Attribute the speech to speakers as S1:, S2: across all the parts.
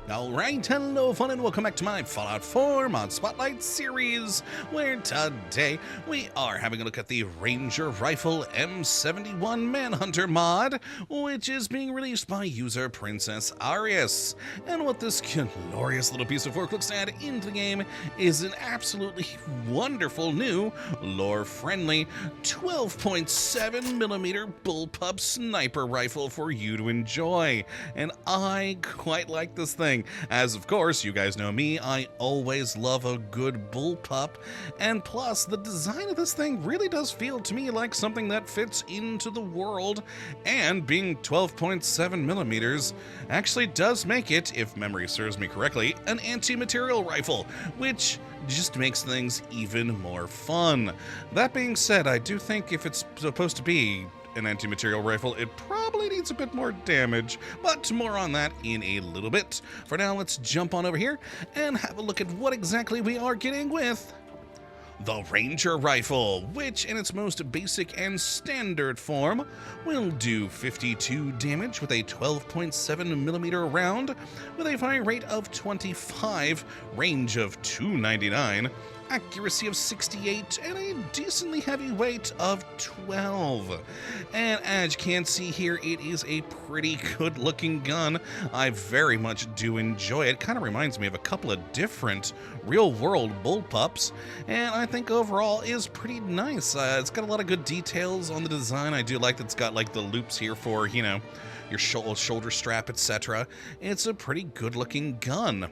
S1: Alright, hello fun and welcome back to my Fallout 4 Mod Spotlight series, where today we are having a look at the Ranger Rifle M71 Manhunter mod, which is being released by user Princess Arias. And what this glorious little piece of work looks to add into the game is an absolutely wonderful new, lore-friendly 12.7mm Bullpup sniper rifle for you to enjoy. And I quite like this thing. As of course, you guys know me, I always love a good bullpup, and plus the design of this thing really does feel to me like something that fits into the world, and being 12.7mm actually does make it, if memory serves me correctly, an anti-material rifle, which just makes things even more fun. That being said, I do think if it's supposed to be an anti-material rifle, it probably needs a bit more damage, but more on that in a little bit. For now, let's jump on over here and have a look at what exactly we are getting with the Ranger Rifle, which in its most basic and standard form will do 52 damage with a 12.7mm round with a fire rate of 25, range of 299, accuracy of 68, and a decently heavy weight of 12. And as you can see here, it is a pretty good looking gun. I very much do enjoy it. Kind of reminds me of a couple of different real world bullpups, and I think overall is pretty nice. It's got a lot of good details on the design. I do like that it's got like the loops here for, you know, your shoulder strap, etc. It's a pretty good looking gun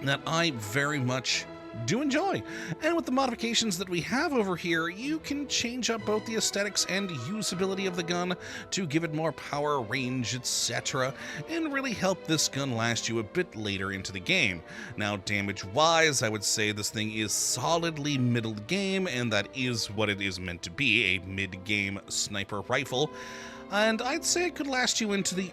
S1: that I very much do enjoy. And with the modifications that we have over here, you can change up both the aesthetics and usability of the gun to give it more power, range, etc., and really help this gun last you a bit later into the game. Now, damage-wise, I would say this thing is solidly middle game, and that is what it is meant to be, a mid-game sniper rifle. And I'd say it could last you into the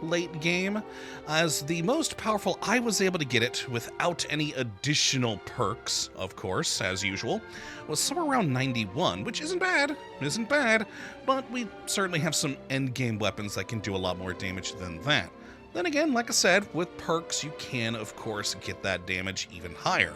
S1: late game, as the most powerful I was able to get it without any additional perks, of course, as usual, was somewhere around 91, which isn't bad, but we certainly have some endgame weapons that can do a lot more damage than that. Then again, like I said, with perks you can, of course, get that damage even higher.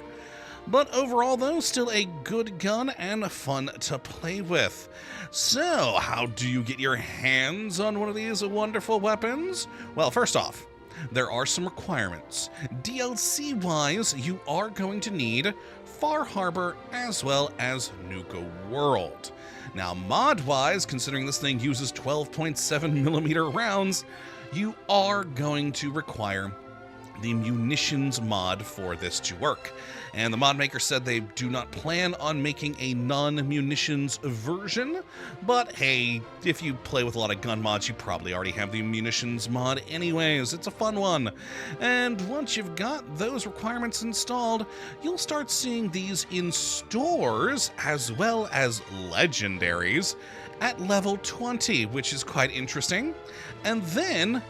S1: But overall, though, still a good gun and fun to play with. So, how do you get your hands on one of these wonderful weapons? Well, first off, there are some requirements. DLC-wise, you are going to need Far Harbor as well as Nuka World. Now, mod-wise, considering this thing uses 12.7mm rounds, you are going to require the munitions mod for this to work. And the mod maker said they do not plan on making a non-munitions version, but hey, if you play with a lot of gun mods, you probably already have the munitions mod anyways. It's a fun one. And once you've got those requirements installed, you'll start seeing these in stores as well as legendaries at level 20, which is quite interesting. And then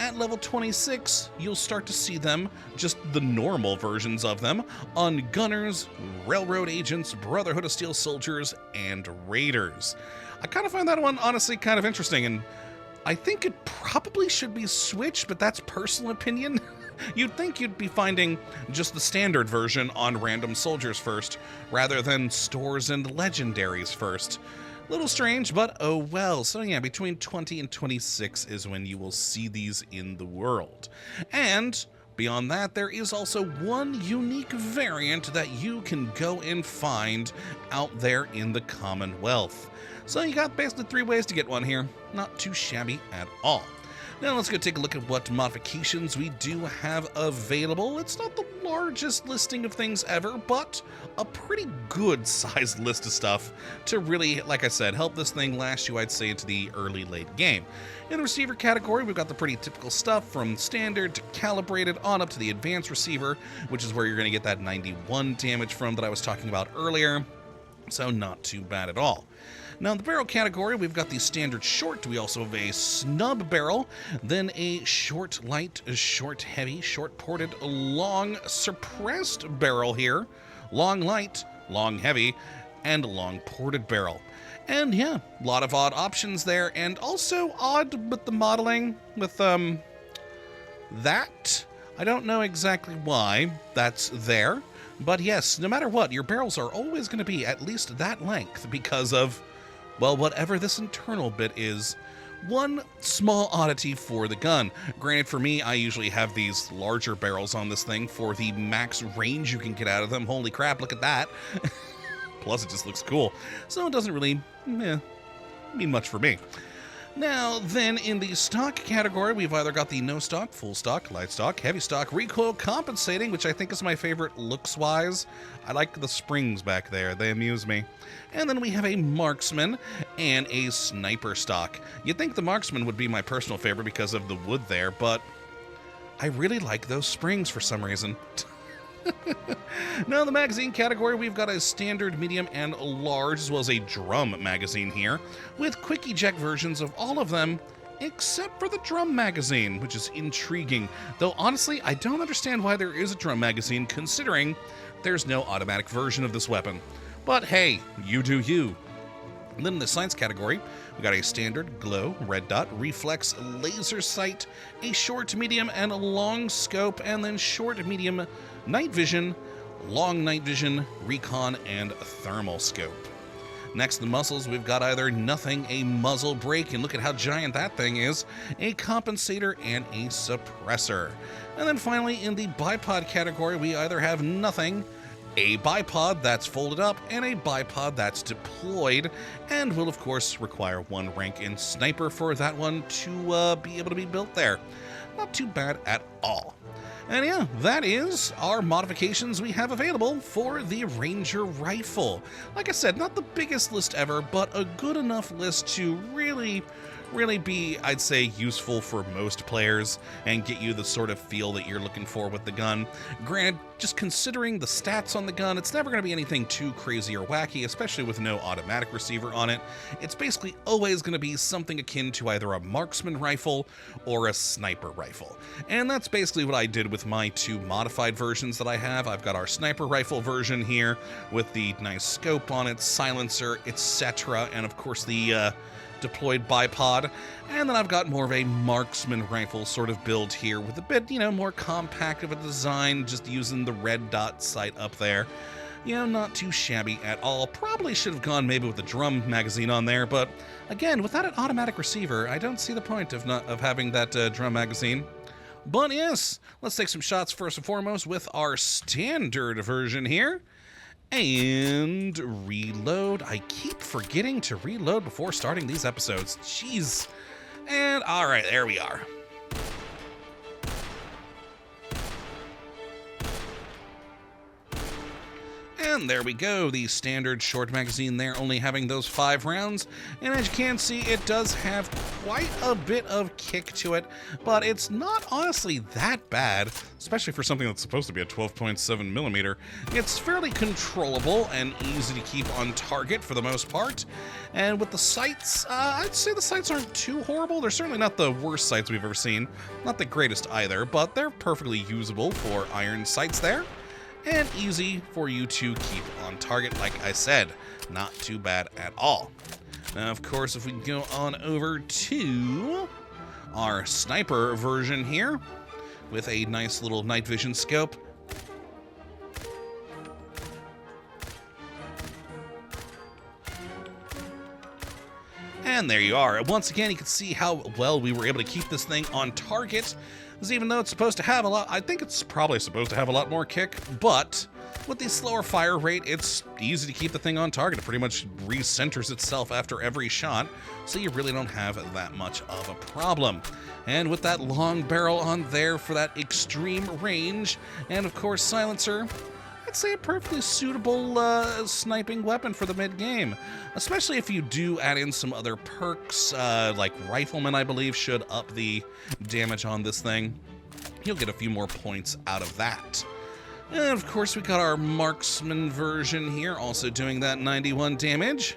S1: at level 26, you'll start to see them, just the normal versions of them, on Gunners, Railroad Agents, Brotherhood of Steel Soldiers, and Raiders. I kind of find that one honestly kind of interesting, and I think it probably should be switched, but that's personal opinion. You'd think you'd be finding just the standard version on random soldiers first, rather than stores and legendaries first. Little strange, but oh well. So yeah, between 20 and 26 is when you will see these in the world. And beyond that, there is also one unique variant that you can go and find out there in the Commonwealth. So you got basically 3 ways to get one here. Not too shabby at all. Now let's go take a look at what modifications we do have available. It's not the largest listing of things ever, but a pretty good sized list of stuff to really, like I said, help this thing last you, I'd say, into the late game. In the receiver category, we've got the pretty typical stuff from standard to calibrated on up to the advanced receiver, which is where you're going to get that 91 damage from that I was talking about earlier. So not too bad at all. Now, in the barrel category, we've got the standard short. We also have a snub barrel, then a short light, a short heavy, short ported, long suppressed barrel here, long light, long heavy, and long ported barrel. And yeah, a lot of odd options there, and also odd with the modeling with that. I don't know exactly why that's there, but yes, no matter what, your barrels are always going to be at least that length because of, well, whatever this internal bit is. One small oddity for the gun. Granted, for me, I usually have these larger barrels on this thing for the max range you can get out of them. Holy crap, look at that. Plus, it just looks cool. So it doesn't really mean much for me. Now, then, in the stock category, we've either got the no stock, full stock, light stock, heavy stock, recoil compensating, which I think is my favorite looks-wise. I like the springs back there. They amuse me. And then we have a marksman and a sniper stock. You'd think the marksman would be my personal favorite because of the wood there, but I really like those springs for some reason. Now, in the magazine category, we've got a standard, medium, and large, as well as a drum magazine here, with quick eject versions of all of them, except for the drum magazine, which is intriguing. Though, honestly, I don't understand why there is a drum magazine, considering there's no automatic version of this weapon. But hey, you do you. And then in the science category, we got a standard, glow, red dot, reflex, laser sight, a short, medium, and a long scope, and then short, medium, night vision, long night vision, recon, and thermal scope. Next, the muscles, we've got either nothing, a muzzle brake, and look at how giant that thing is, a compensator, and a suppressor. And then finally, in the bipod category, we either have nothing, a bipod that's folded up, and a bipod that's deployed, and will of course require one rank in sniper for that one to be able to be built there. Not too bad at all. And yeah, that is our modifications we have available for the Ranger rifle. Like I said, not the biggest list ever, but a good enough list to really be, I'd say, useful for most players and get you the sort of feel that you're looking for with the gun. Granted, just considering the stats on the gun, it's never going to be anything too crazy or wacky, especially with no automatic receiver on it. It's basically always going to be something akin to either a marksman rifle or a sniper rifle. And that's basically what I did with my two modified versions that I have. I've got our sniper rifle version here with the nice scope on it, silencer, etc., and of course the deployed bipod, and then I've got more of a marksman rifle sort of build here with a bit, more compact of a design, just using the red dot sight up there. Not too shabby at all. Probably should have gone maybe with the drum magazine on there, but again, without an automatic receiver, I don't see the point of having that drum magazine. But yes, let's take some shots first and foremost with our standard version here. And reload. I keep forgetting to reload before starting these episodes. Jeez. And alright, there we are. And there we go, the standard short magazine there, only having those 5 rounds. And as you can see, it does have quite a bit of kick to it, but it's not honestly that bad, especially for something that's supposed to be a 12.7 millimeter. It's fairly controllable and easy to keep on target for the most part. And with the sights, I'd say the sights aren't too horrible. They're certainly not the worst sights we've ever seen. Not the greatest either, but they're perfectly usable for iron sights there. And easy for you to keep on target, like I said. Not too bad at all. Now, of course, if we go on over to our sniper version here, with a nice little night vision scope. And there you are. Once again, you can see how well we were able to keep this thing on target. Because even though it's supposed to have a lot, I think it's probably supposed to have a lot more kick, but with the slower fire rate, it's easy to keep the thing on target. It pretty much recenters itself after every shot, so you really don't have that much of a problem. And with that long barrel on there for that extreme range, and of course silencer, I'd say a perfectly suitable sniping weapon for the mid-game, especially if you do add in some other perks, like Rifleman, I believe, should up the damage on this thing. You'll get a few more points out of that. And of course, we got our Marksman version here, also doing that 91 damage.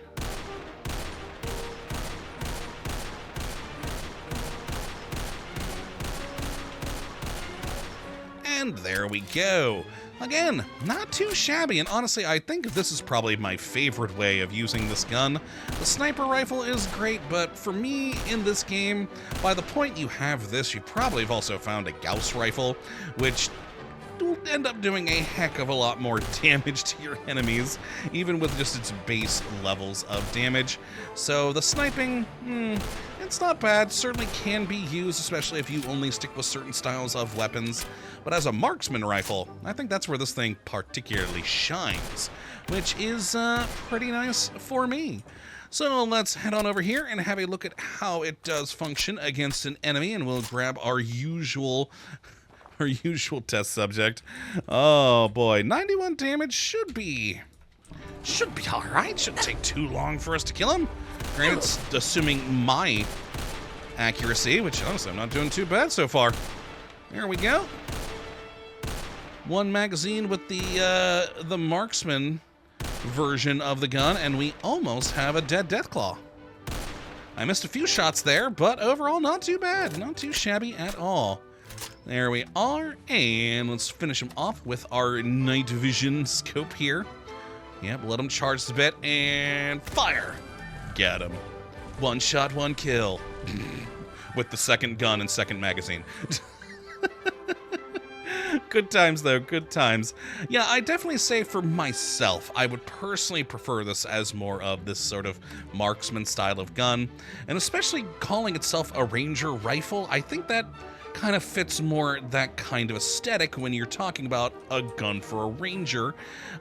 S1: And there we go. Again, not too shabby, and honestly, I think this is probably my favorite way of using this gun. The sniper rifle is great, but for me, in this game, by the point you have this, you probably have also found a Gauss rifle, which will end up doing a heck of a lot more damage to your enemies, even with just its base levels of damage. So the sniping, it's not bad, certainly can be used, especially if you only stick with certain styles of weapons. But as a marksman rifle, I think that's where this thing particularly shines, which is pretty nice for me. So let's head on over here and have a look at how it does function against an enemy, and we'll grab our usual test subject. Oh boy, 91 damage should be all right. Shouldn't take too long for us to kill him. Granted, it's assuming my accuracy, which honestly I'm not doing too bad so far. There we go. One magazine with the marksman version of the gun, and we almost have a dead Deathclaw. I missed a few shots there, but overall not too bad, not too shabby at all. There we are, and let's finish him off with our night vision scope here. Yep, let him charge a bit, and fire! Get him. One shot, one kill. With the second gun and second magazine. Good times, though, good times. Yeah, I definitely say for myself, I would personally prefer this as more of this sort of marksman style of gun, and especially calling itself a ranger rifle, I think that kind of fits more that kind of aesthetic when you're talking about a gun for a ranger.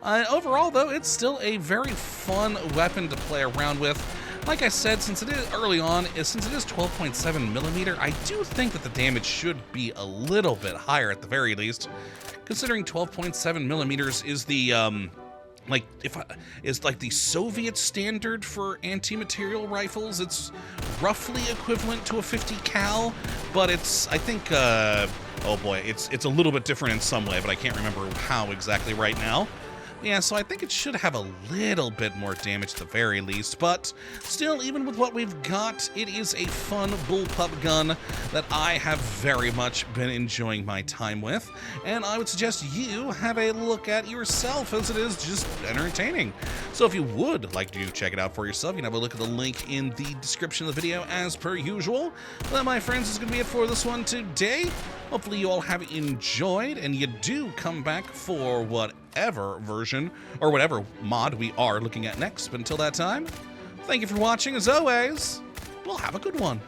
S1: Overall, though, it's still a very fun weapon to play around with. Like I said, since it is early on, since it is 12.7 millimeter, I do think that the damage should be a little bit higher at the very least, considering 12.7 millimeters is the is like the Soviet standard for anti-material rifles. It's roughly equivalent to a 50 cal, but it's, I think, oh boy, it's a little bit different in some way, but I can't remember how exactly right now. Yeah, so I think it should have a little bit more damage at the very least, but still, even with what we've got, it is a fun bullpup gun that I have very much been enjoying my time with, and I would suggest you have a look at yourself, as it is just entertaining. So if you would like to check it out for yourself, you can have a look at the link in the description of the video as per usual. That, my friends, is going to be it for this one today. Hopefully you all have enjoyed, and you do come back for whatever version or whatever mod we are looking at next. But until that time, thank you for watching. As always, we'll have a good one.